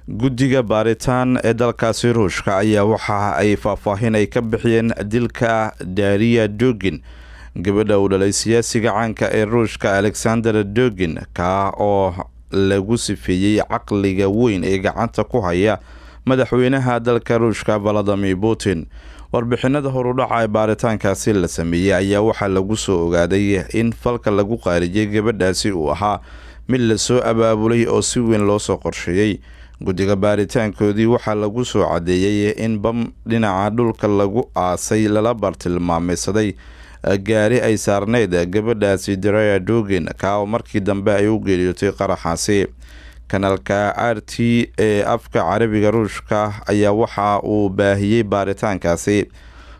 guddiga baaritaan ee dalkaasi ruushka ayaa waxa ay faahfaahin ay ka bixiyeen dilka Daria Dugin, gabadha uu dhalay siyaasiga caanka ee ruushka Alexander Dugin, ka oo lagu sifeeyey caqliga weyn ee gacanta ku haya madaxweynaha dalka ruushka Vladimir Putin. warbixinada horudhaca ee baaritaankaasi la sameeyey ayaa waxaa lagu soo ogaaday in falka lagu qaarijiyay gabadhaasi uu ahaa mid lasoo abaabulay oo si weyn loo soo qorsheeyey. guddiga baaritaankoodii waxaa lagu soo cadeeyey in bam dhinaca dhulka lagu aasay lala bartilmaameysaday gaari ay saarneyd gabadhaasi Daria Dugin, ka oo markii dambe ay u geeriyootay qaraxaasi. kanaalka RT ee afka carabiga ruushka ayaa waxa uu baahiyey baaritaankaasi.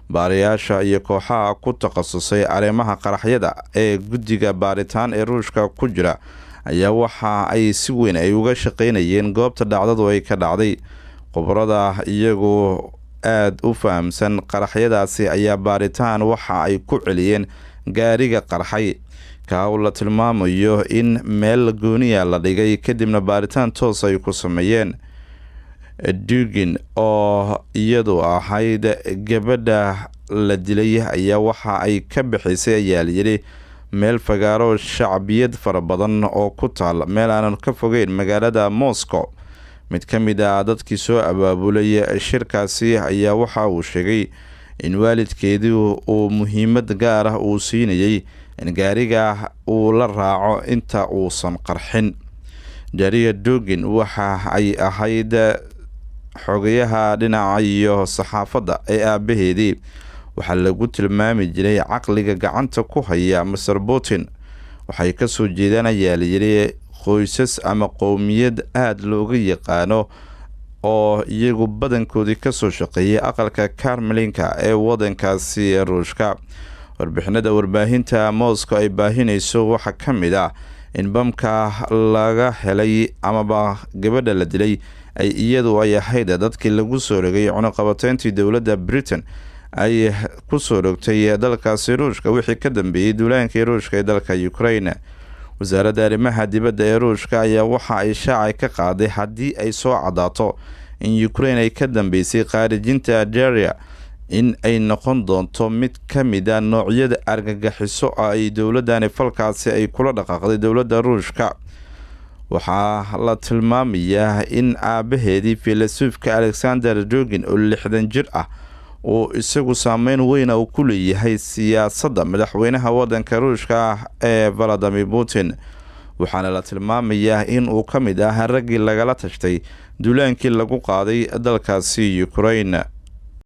baarayaasha iyo kooxaha ku takhasusay arrimaha qaraxyada ee guddiga baaritaan ee ruushka ku jira ayaa waxa ay si weyn ay uga shaqeynayeen goobta dhacdadu ay ka dhacday. khubarada iyagoo aad u fahamsan qaraxyadaasi ayaa baaritaan waxa ay ku celiyeen gaariga qarxay, ka oo la tilmaamayo in meel gooniya la dhigay kadibna baaritaan toos ay ku sameeyeen. Dugin oo iyadu ahayd gabadha la dilay ayaa waxa ay ka bixisay ayaa layidhi meel fagaaro shacbiyad fara badan oo ku taal meel aanan ka fogeyn magaalada Moscow. mid ka mid ah dadkii soo abaabulay shirkaasi ayaa waxa uu sheegay in waalidkeedu uu muhiimad gaar ah uu siinayay in gaariga uu la raaco inta uusan qarxin. Daria Dugin waxa ay ahayd xogayaha dhinaca iyo saxaafadda ee aabaheedii. waxaa lagu tilmaami jiray caqliga gacanta ku haya Mr. Putin. waxay ka soo jeedaan ayaa layidhi qoysas ama qowmiyad aad looga yaqaano oo iyagu badankoodii kasoo shaqeeyay aqalka Kremlinka ee wadankaasi ruushka. warbixinada warbaahinta Moscow ay baahinayso waxaa ka mid ah in bamka laga helay amaba gabadha la dilay ay iyadu ay ahayd dadkii lagu soo rogay cunaqabateyntii dowladda Britain ay ku soo rogtay dalkaasi ruushka wixii ka dambeeyay duulaankii ruushka ee dalka Ukraine. wasaaradda arrimaha dibadda ee ruushka ayaa waxa ay shaacay ka qaaday haddii ay soo cadaato in Ukraine ay ka dambeysay qaarijinta Daria in ay noqon doonto mid ka mid ah noocyada argagixiso ay dowladani falkaasi ay kula dhaqaaqday dowladda ruushka. waxaa la tilmaamayaa in aabaheedii filosoofka Alexander Dugin oo 60 jir ah oo isagu saameyn weyn uu ku leeyahay siyaasadda madaxweynaha wadanka ruushka ee Vladimir Putin. waxaana la tilmaamayaa in uu ka mid ah raggii lagala tashtay duulaankii lagu qaaday dalkaasi Ukraine.